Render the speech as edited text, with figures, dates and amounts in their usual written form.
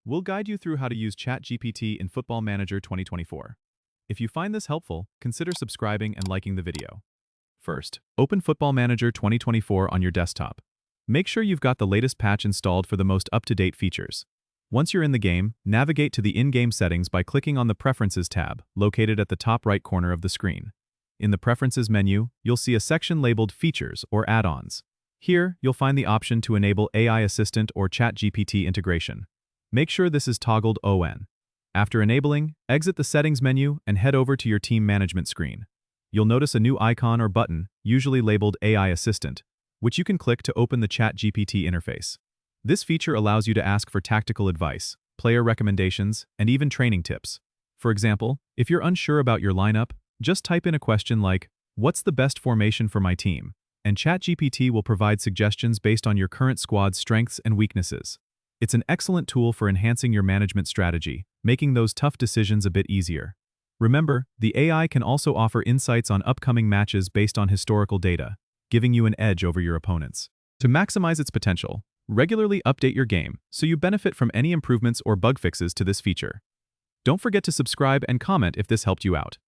we'll guide you through how to use ChatGPT in Football Manager 2024. If you find this helpful, consider subscribing and liking the video. First, open Football Manager 2024 on your desktop. Make sure you've got the latest patch installed for the most up-to-date features. Once you're in the game, navigate to the in-game settings by clicking on the Preferences tab, located at the top right corner of the screen. In the Preferences menu, you'll see a section labeled Features or Add-ons. Here, you'll find the option to enable AI Assistant or ChatGPT integration. Make sure this is toggled on. After enabling, exit the Settings menu and head over to your team management screen. You'll notice a new icon or button, usually labeled AI Assistant, which you can click to open the ChatGPT interface. This feature allows you to ask for tactical advice, player recommendations, and even training tips. For example, if you're unsure about your lineup, just type in a question like, "What's the best formation for my team?" And ChatGPT will provide suggestions based on your current squad's strengths and weaknesses. It's an excellent tool for enhancing your management strategy, making those tough decisions a bit easier. Remember, the AI can also offer insights on upcoming matches based on historical data, giving you an edge over your opponents. To maximize its potential, regularly update your game so you benefit from any improvements or bug fixes to this feature. Don't forget to subscribe and comment if this helped you out.